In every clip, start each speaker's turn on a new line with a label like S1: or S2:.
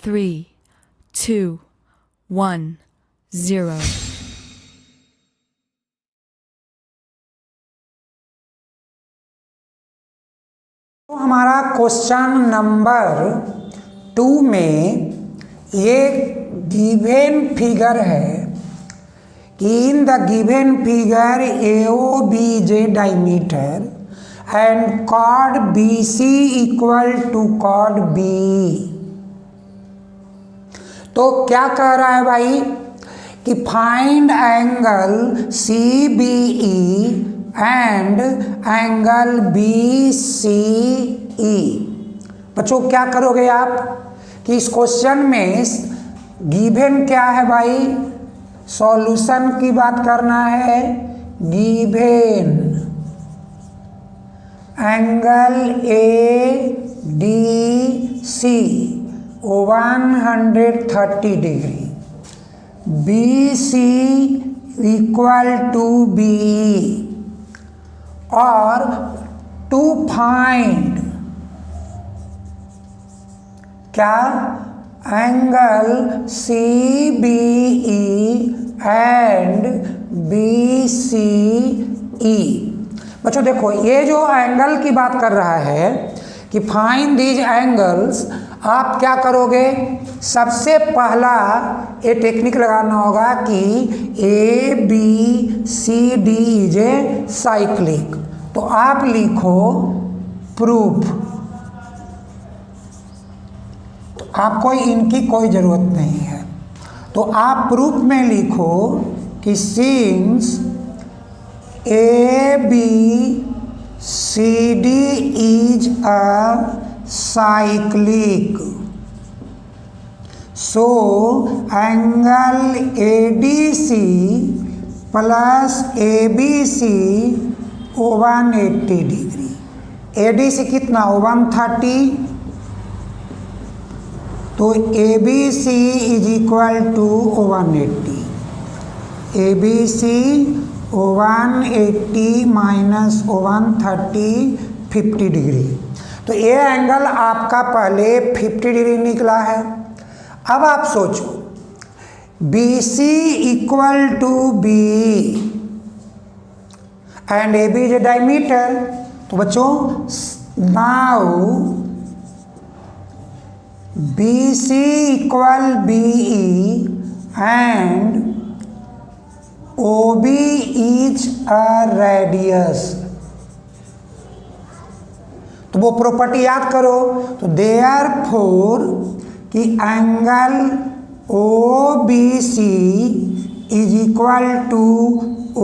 S1: 3, 2, 1, 0.
S2: तो हमारा question number 2 में ये गिवन फिगर है कि in the given figure AOBJ diameter and chord BC equal to chord B। तो क्या कह रहा है भाई कि find angle CBE and angle BCE। बच्चों क्या करोगे आप कि इस क्वेश्चन में गिवन क्या है भाई, सॉल्यूशन की बात करना है। Given angle ADC 130 degree, BC equal to BE, और टू फाइंड क्या एंगल CBE एंड BCE। बच्चों देखो ये जो एंगल की बात कर रहा है कि फाइंड दीज एंगल्स, आप क्या करोगे, सबसे पहला ये टेक्निक लगाना होगा कि ABCD इज ए साइक्लिक। तो आप लिखो प्रूफ, तो आपको इनकी कोई ज़रूरत नहीं है। तो आप प्रूफ में लिखो कि since ABCD is a cyclic, so angle ADC plus ABC 180 degree. ADC कितना 130, तो ABC is equal to 180। ABC 180 minus 130 50 degree. तो ये एंगल आपका पहले 50 डिग्री निकला है। अब आप सोचो BC equal to BE and AB is a diameter. तो बच्चों now BC equal BE and OB is a radius. तो वो प्रॉपर्टी याद करो। तो देयरफॉर कि angle OBC is equal to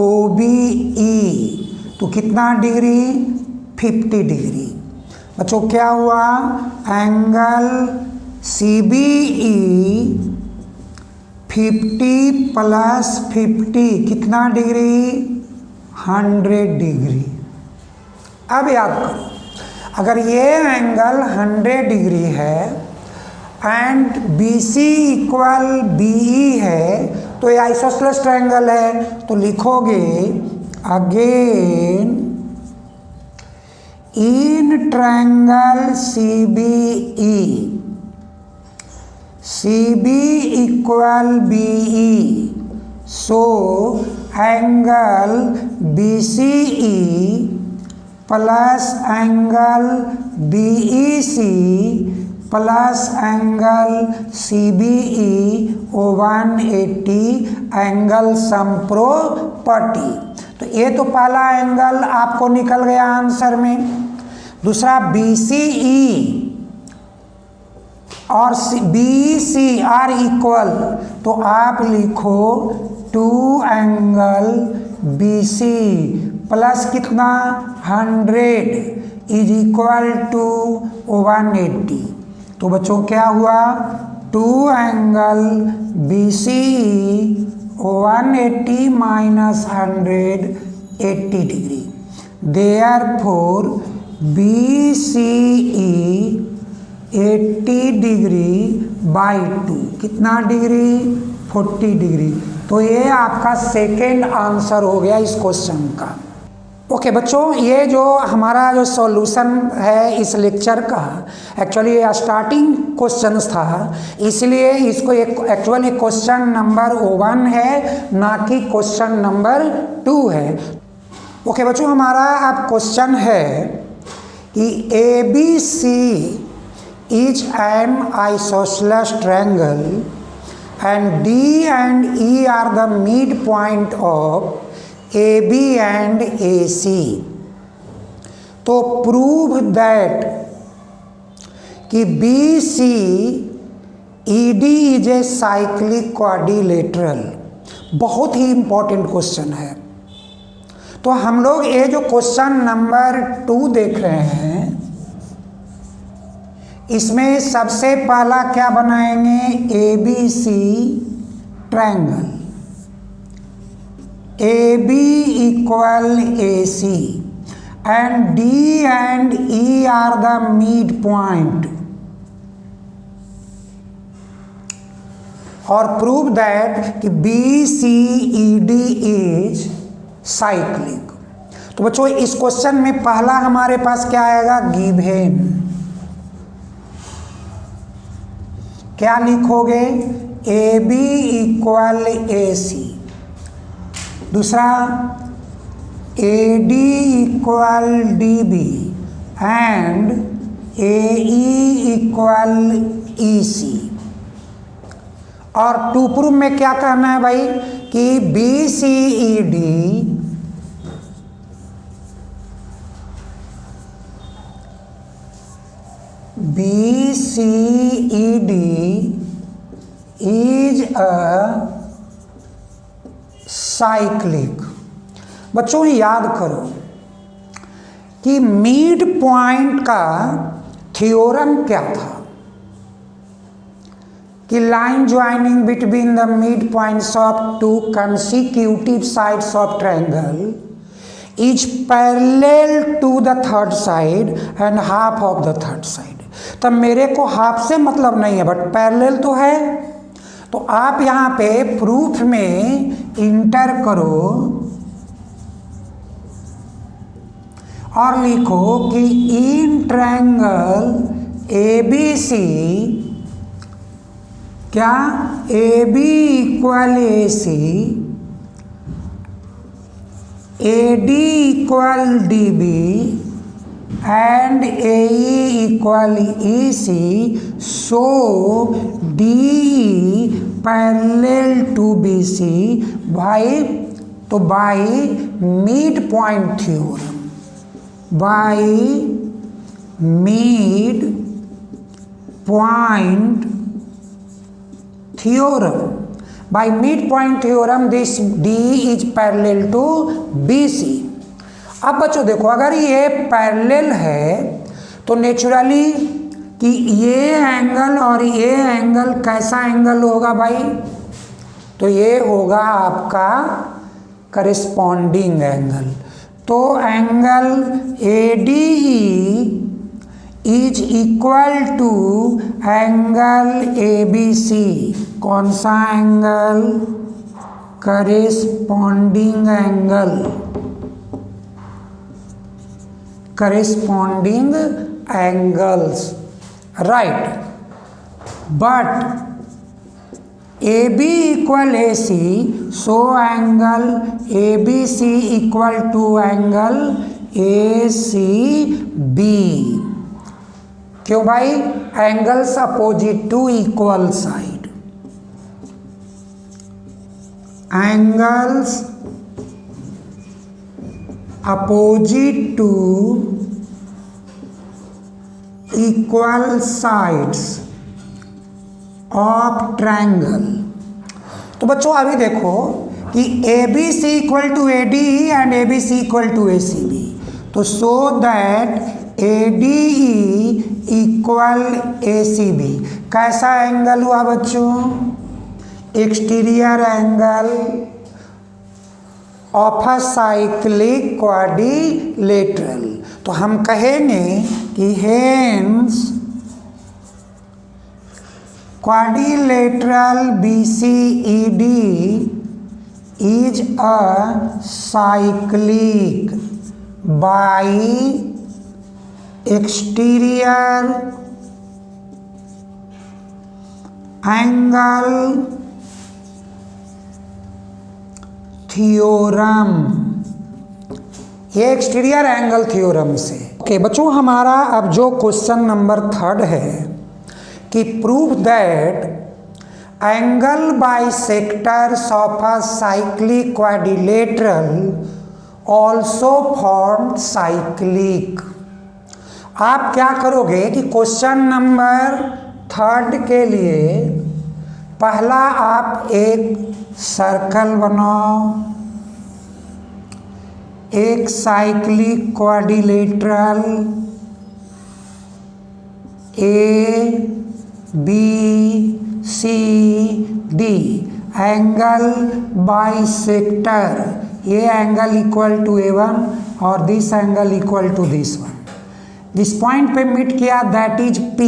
S2: OBE, तो कितना डिग्री 50 डिग्री। बच्चों क्या हुआ, एंगल CBE 50 प्लस 50 कितना डिग्री 100 डिग्री। अब याद करो, अगर ये एंगल 100 डिग्री है एंड BC इक्वल BE है, तो ये आइसोसेलेस ट्रायंगल है। तो लिखोगे again in triangle CB equal BE, so angle BCE plus angle BEC plus angle CBE 180 angle sum property. तो ये तो पहला एंगल आपको निकल गया आंसर में। दूसरा BCE और BC आर इक्वल, तो आप लिखो 2 एंगल BC प्लस कितना 100 इज इक्वल टू 180। तो बच्चों क्या हुआ, 2 angle BCE 180 minus 100 80 degree. Therefore BCE 80 degree by 2 कितना डिग्री 40 डिग्री। तो ये आपका सेकेंड आंसर हो गया इस क्वेश्चन का। ओके बच्चों, ये जो हमारा जो सॉल्यूशन है इस लेक्चर का, एक्चुअली ये स्टार्टिंग क्वेश्चंस था, इसलिए इसको एक एक्चुअली क्वेश्चन नंबर 1 है, ना कि क्वेश्चन नंबर 2 है। ओके बच्चों, हमारा अब क्वेश्चन है कि ABC is an isosceles triangle and D and E are the midpoint of AB and AC. तो prove that कि BC ED is a cyclic quadrilateral। बहुत ही इंपॉर्टेंट क्वेश्चन है। तो हम लोग ये जो क्वेश्चन नंबर 2 देख रहे हैं, इसमें सबसे पहला क्या बनाएंगे, ABC triangle, AB equal AC and D and E are the mid point, और प्रूव दैट कि BCED इज साइक्लिक। तो बच्चों इस क्वेश्चन में पहला हमारे पास क्या आएगा, गिवन। क्या लिखोगे, AB इक्वल AC, दूसरा AD equal DB and AE equal EC। और टू प्रूफ में क्या करना है भाई कि BCED is a cyclic। बच्चों याद करो कि मिड पॉइंट का थ्योरम क्या था, कि line joining between the mid points of two consecutive sides of triangle is parallel to the third side and half of the third side. तब मेरे को हाफ से मतलब नहीं है, बट पैरेलल तो है। तो आप यहाँ पे प्रूफ में इंटर करो और लिखो कि इन ट्रायंगल ABC क्या, AB equal AC, AD equal DB and AE equal EC, so DE parallel to BC by, तो by mid point theorem, by mid point theorem, by mid point theorem this DE is parallel to BC। अब बच्चों देखो, अगर ये parallel है तो naturally कि ये एंगल और ये एंगल कैसा एंगल होगा भाई, तो ये होगा आपका करेस्पॉन्डिंग एंगल। तो angle ADE is equal to angle ABC। कौन सा angle, corresponding angle, corresponding angles, right? But AB equal AC, so angle ABC equal to angle ACB। क्यों भाई, angles opposite to equal side, angles opposite to equal sides of triangle। तो बच्चों अभी देखो कि ABC equal to ADE and ABC equal to ACB, तो so that ADE equal ACB कैसा angle हुआ बच्चों, exterior angle of a cyclic quadrilateral. तो हम कहेंगे कि hence quadrilateral BCED is a cyclic by exterior angle theorem. ये exterior angle theorem से। ओके बच्चों, हमारा अब जो क्वेश्चन नंबर 3 है कि prove that angle bisectors of a cyclic quadrilateral also form cyclic. आप क्या करोगे कि क्वेश्चन नंबर 3 के लिए पहला आप एक सर्कल बनाओ, एक cyclic quadrilateral ABCD angle bisector, ये एंगल इक्वल टू A1 और this angle equal to this one. जिस पॉइंट पे मीट किया दैट इज P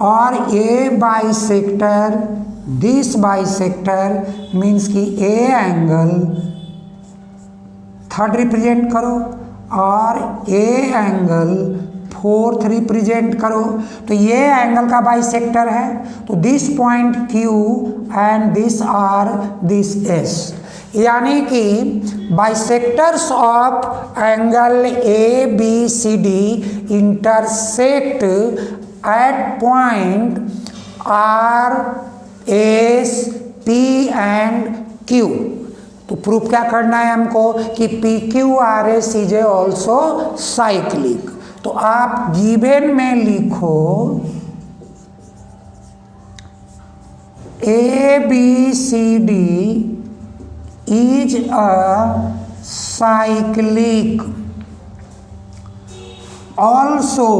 S2: और A bisector this bisector means कि A एंगल 3rd रिप्रेजेंट करो और A एंगल 4th रिप्रेजेंट करो। तो ये एंगल का बाइसेक्टर है, तो this point Q and this R this S, यानी कि bisectors of angle ABCD intersect at point R S P and Q। तो प्रूफ क्या करना है हमको कि PQRS इज ऑल्सो साइक्लिक। तो आप गिवन में लिखो ABCD is a cyclic also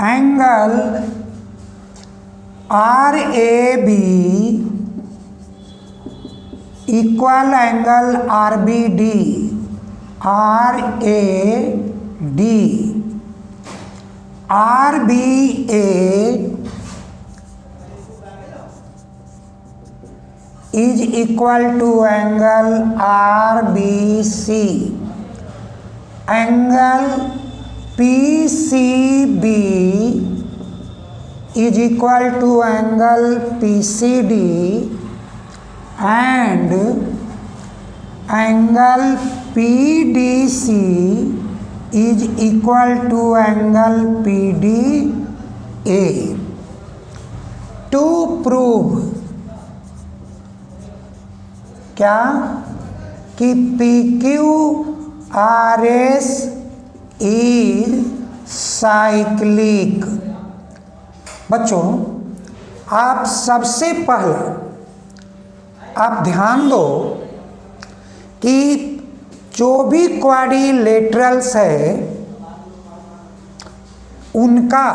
S2: angle RAB equal angle RBD, RAD, RBA is equal to angle RBC, angle PCB is equal to angle PCD and angle PDC is equal to angle PDA. To prove क्या कि PQRS is cyclic. बच्चों आप सबसे पहले आप ध्यान दो कि जो भी क्वाड्रिलेटरल्स है उनका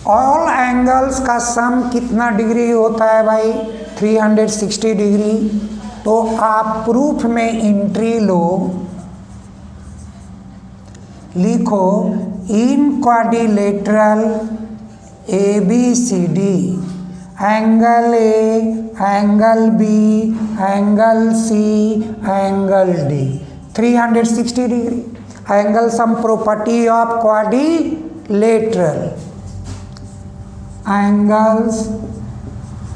S2: ऑल एंगल्स का सम कितना डिग्री होता है भाई? 360 डिग्री। तो आप प्रूफ में एंट्री लो, लिखो in quadrilateral ABCD angle A, angle B, angle C, angle D 360 degree. Angle sum property of quadrilateral, angles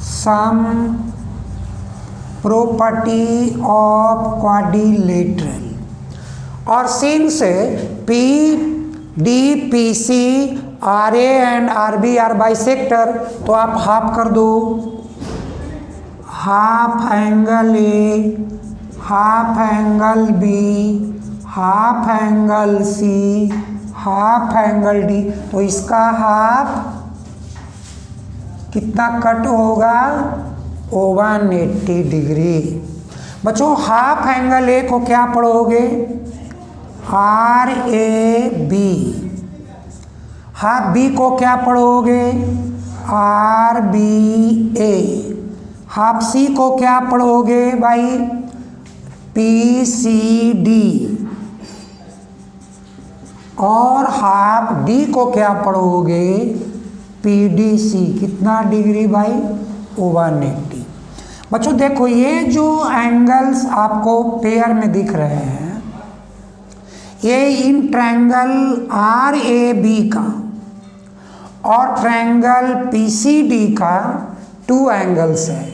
S2: sum property of quadrilateral. और since P, D, PC, RA and RB are bisector, तो आप half कर दो, half angle A, half angle B, half angle C, half angle D। तो इसका half कितना cut होगा? 180 degree. बच्चों हाफ एंगल A को क्या पढ़ोगे? RAB। हाफ B को क्या पढ़ोगे? RBA। हाफ C को क्या पढ़ोगे भाई? PCD। और हाफ D को क्या पढ़ोगे? PDC कितना डिग्री भाई 180। बच्चों देखो ये जो एंगल्स आपको पेयर में दिख रहे हैं ये इन ट्रायंगल RAB का और ट्रायंगल PCD का 2 एंगल्स है।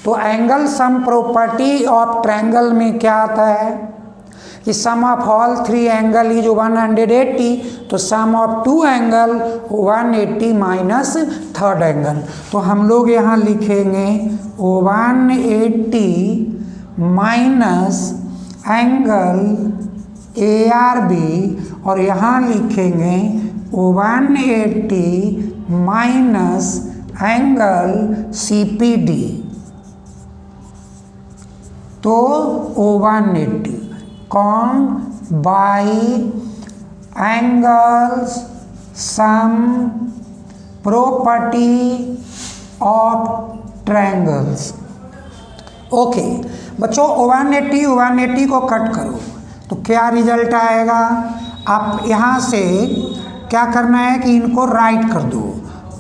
S2: तो angle sum property of triangle में क्या आता है कि sum of all 3 angle is 180, तो sum of 2 angle 180 minus third angle. तो हम लोग यहाँ लिखेंगे 180 माइनस एंगल ARB और यहाँ लिखेंगे 180 माइनस एंगल CPD। तो 180 कौन by angles sum property of triangles. Okay बच्चों 180 को कट करो तो क्या रिजल्ट आएगा। आप यहाँ से क्या करना है कि इनको राइट कर दो।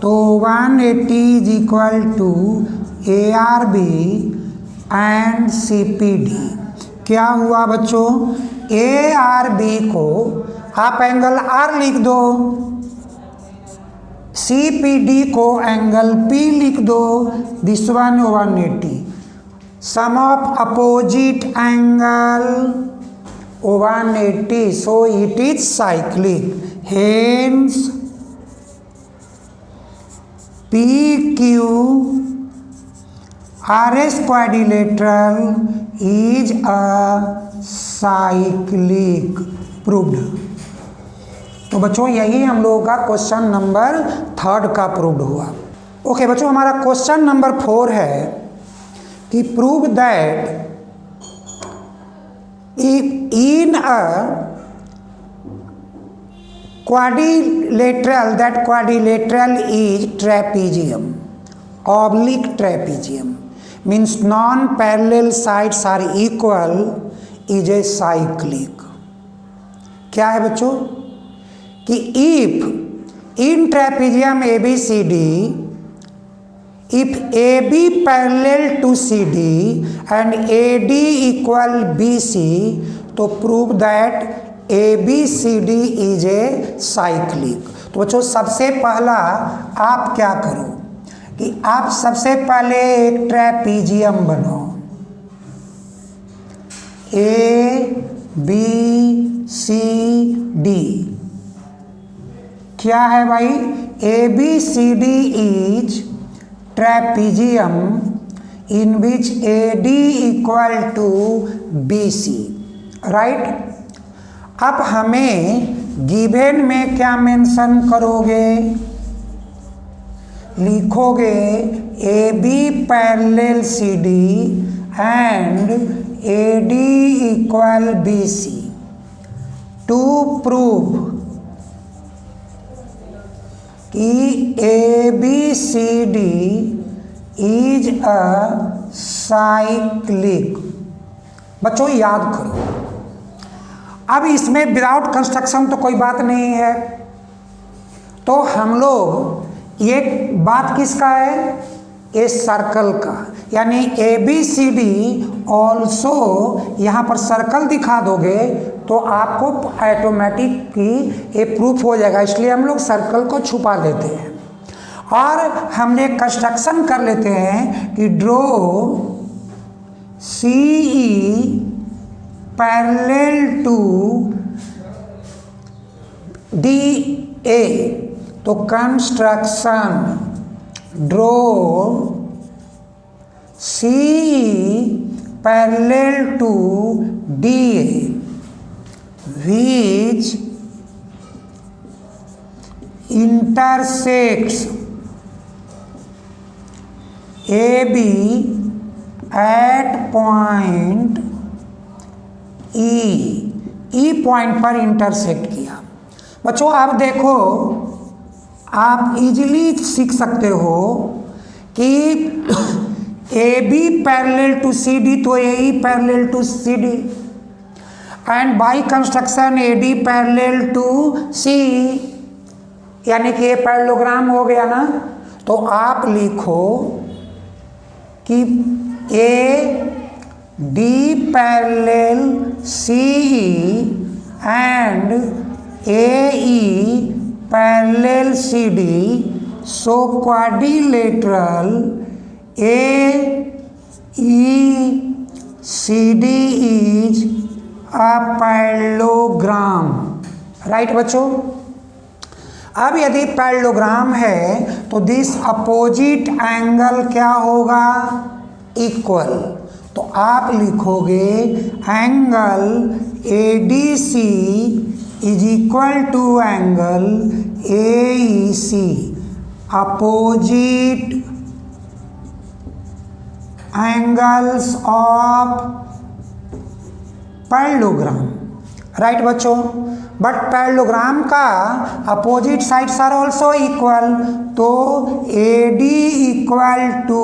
S2: तो 180 is equal to ARB and CPD। क्या हुआ बच्चों ARB को आप एंगल R लिख दो, CPD को एंगल P लिख दो, this one 180। Sum of opposite angle 180, so it is cyclic, hence PQ RS quadrilateral is a cyclic proved। तो बच्चों यही हम लोगों का क्वेश्चन नंबर 3 का प्रूव्ड हुआ। ओके बच्चों हमारा क्वेश्चन नंबर 4 है कि prove that in a quadrilateral, that quadrilateral is trapezium, oblique trapezium, means non-parallel sides are equal, is a cyclic। क्या है बच्चों कि if in trapezium ABCD, if AB parallel to CD and AD equal BC, तो prove that ABCD is a cyclic। तो बच्चों सबसे पहला आप क्या करो कि आप सबसे पहले एक ट्रेपीजियम बनाओ, ABCD। क्या है भाई ABCD is trapezium in which AD equal to BC, right. अब हमें गिवन में क्या मेंशन करोगे, लिखोगे AB parallel CD and AD equal BC to prove कि ABCD इज अ साइक्लिक। बच्चों याद करो अब इसमें विदाउट कंस्ट्रक्शन तो कोई बात नहीं है, तो हम लोग ये बात किसका है, ए सर्कल का, यानी ABCD ऑल्सो यहाँ पर सर्कल दिखा दोगे तो आपको ऑटोमेटिक की ये प्रूफ हो जाएगा। इसलिए हम लोग सर्कल को छुपा देते हैं और हमने कंस्ट्रक्शन कर लेते हैं कि draw CE parallel to DA। तो construction draw CE parallel to DA which intersects AB at point E point पर इंटरसेक्ट किया। बच्चों आप देखो आप इजीली सीख सकते हो कि AB पैरेलल टू CD तो AE parallel to CD and by construction AD parallel to CE, यानी कि ये पैरेललोग्राम हो गया ना। तो आप लिखो कि A D parallel C and A E parallel C D, so quadrilateral A E C D is a parallelogram. Right बच्चों। अब यदि पैरेललोग्राम है तो दिस अपोजिट एंगल क्या होगा? इक्वल। तो आप लिखोगे angle ADC is equal to angle AEC, opposite angles of parallelogram. Right बच्चों। बट पैरेललोग्राम का opposite sides are also equal, तो AD equal to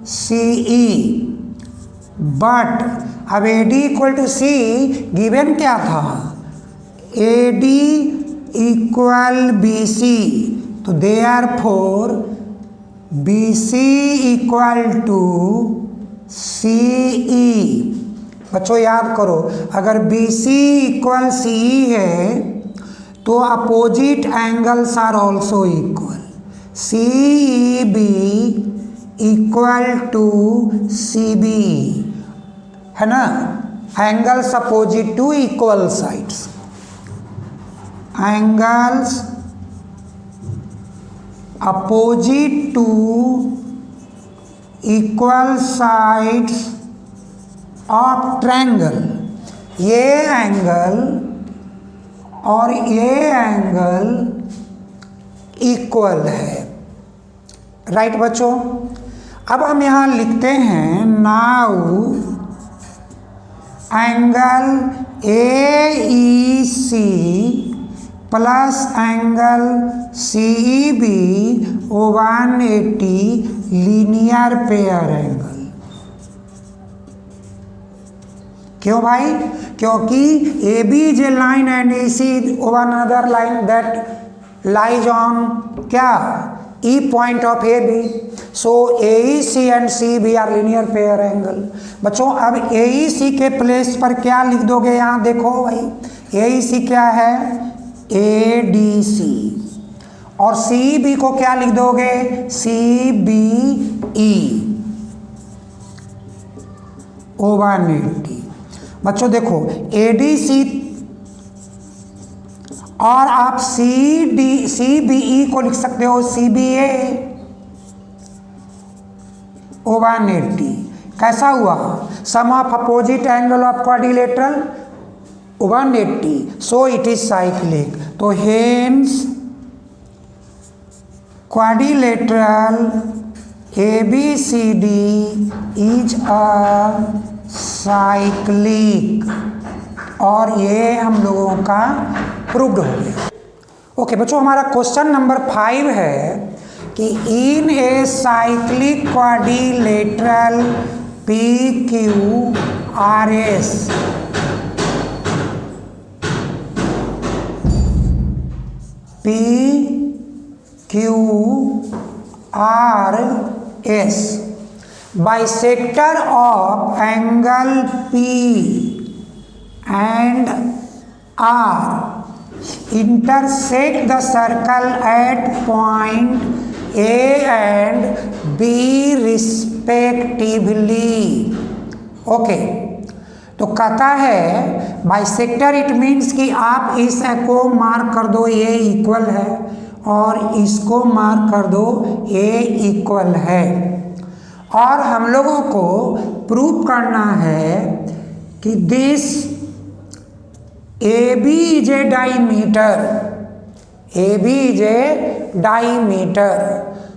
S2: CE। But अब AD equal to C given क्या था? AD इक्वल BC, तो therefore BC equal to CE। बच्चों याद करो, अगर BC इक्वल CE है तो opposite angles are also equal, CEB equal to CB, है ना। Angles opposite to equal sides, angles opposite to equal sides of triangle. ये एंगल और ये एंगल इक्वल है। राइट बच्चों। अब हम यहाँ लिखते हैं now angle AEC plus angle CEB 180 linear pair angle. क्यों भाई? क्योंकि AB is a line and AC over another line that lies on क्या? E point of AB. So AEC and CB are linear pair angle। बच्चों अब AEC के place पर क्या लिख दोगे? यहाँ देखो भाई, AEC क्या है? ADC। और CB को क्या लिख दोगे? CBE over 180। बच्चों देखो ADC और आप CBE को लिख सकते हो CBA over 180। कैसा हुआ? Sum of opposite angle of quadrilateral 180, so it is cyclic. तो hence quadrilateral ABCD is a cyclic, और ये हम लोगों का प्रूव्ड हो गया। ओके बच्चों, हमारा क्वेश्चन नंबर 5 है कि in a cyclic quadrilateral PQRS bisector of angle P and R intersect the circle at point A and B respectively। Okay, तो कहता है बाइसेक्टर, इट मीन्स कि आप इस को मार्क कर दो ये इक्वल है और इसको मार्क कर दो ये इक्वल है, और हम लोगों को प्रूव करना है कि this AB is A diameter, AB is A diameter.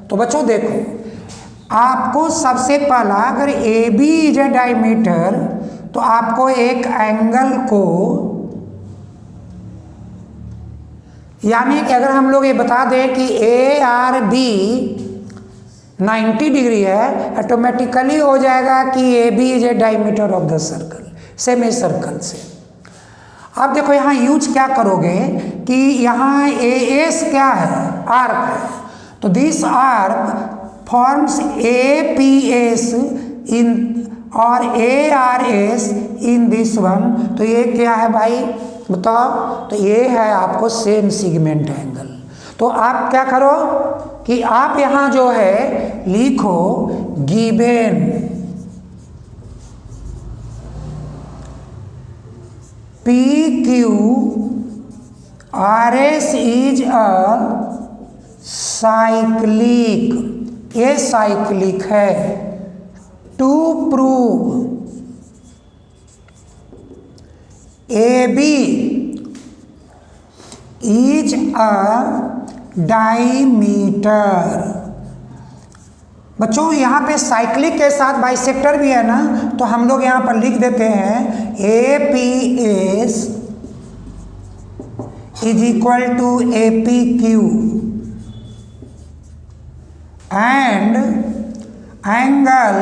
S2: तो बच्चों देखो, आपको सबसे पहला अगर AB इज ए डाईमीटर तो आपको एक एंगल को, यानी कि अगर हम लोग ये बता दें कि ARB 90 डिग्री है, ऑटोमेटिकली हो जाएगा कि AB is a diameter of the circle, semi circle से। अब देखो यहाँ यूज क्या करोगे कि यहाँ AS क्या है, आर्क है, तो दिस आर्क फॉर्म्स APS इन और ARS इन दिस वन। तो ये क्या है भाई बताओ, तो ये है आपको सेम सेगमेंट एंगल। तो आप क्या करो कि आप यहाँ जो है लिखो given PQRS is a cyclic, ये साइक्लिक है, to prove AB is a diameter. बच्चों यहाँ पे साइक्लिक के साथ बाइसेक्टर भी है ना, तो हम लोग यहाँ पर लिख देते हैं APS is equal to APQ and angle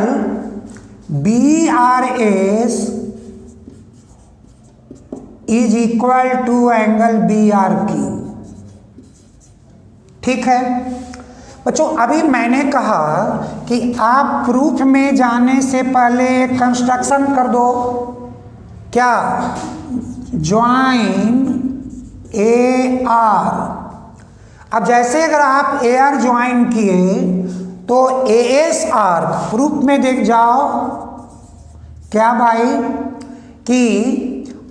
S2: BRS is equal to angle BRQ। ठीक है बच्चों, अभी मैंने कहा कि आप प्रूफ में जाने से पहले कंस्ट्रक्शन कर दो, क्या, ज्वाइन AR। अब जैसे अगर आप AR ज्वाइन किए तो AS आर्क प्रूफ में देख जाओ क्या भाई कि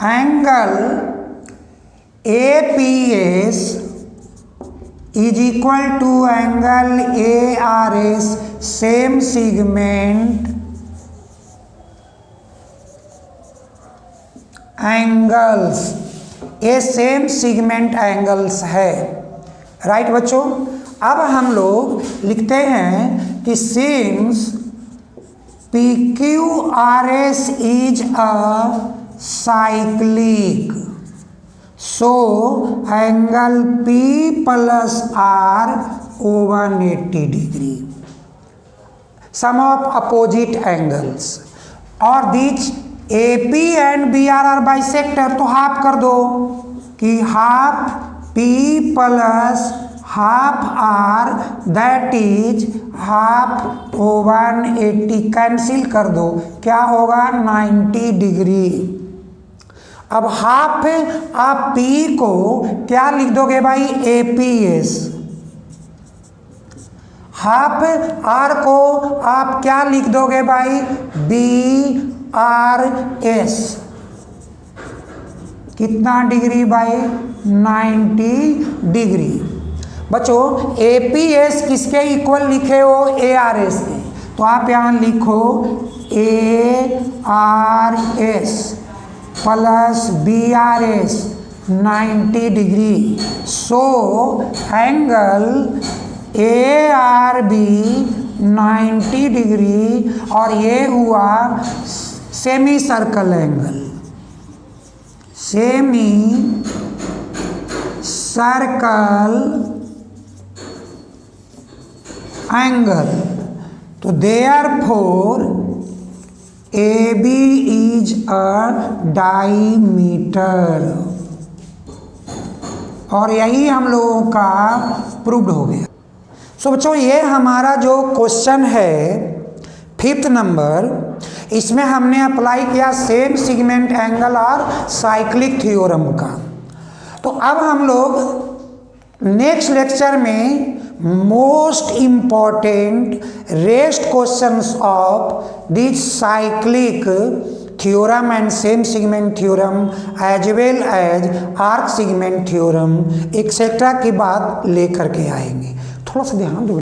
S2: angle APS is equal to angle ARS, same segment angles, ये सेम सेगमेंट एंगल्स है। राइट बच्चों, अब हम लोग लिखते हैं कि since PQRS is a cyclic, so angle P plus R over 180 degree, sum of opposite angles, और these AP and BR are bisector, तो हाफ कर दो कि half P plus half R that is half over 180, cancel कर दो, क्या होगा 90 degree. अब हाफ आप P को क्या लिख दोगे भाई APS, हाफ R को आप क्या लिख दोगे भाई BRS। कितना डिग्री भाई 90 डिग्री। बच्चों APS किसके इक्वल लिखे हो ARS के, तो आप यहाँ लिखो ARS plus BRS 90 degree, so angle ARB 90 degree, और ये हुआ semi circle angle, semi circle angle. तो therefore AB is a diameter, और यही हम लोगों का प्रूव्ड हो गया। सो बच्चों ये हमारा जो क्वेश्चन है 5th नंबर, इसमें हमने अप्लाई किया सेम सेगमेंट एंगल और साइक्लिक थ्योरम का। तो अब हम लोग नेक्स्ट लेक्चर में most important rest questions of this cyclic theorem and same segment theorem as well as arc segment theorem etcetera की बात लेकर के आएंगे। थोड़ा सा ध्यान दो।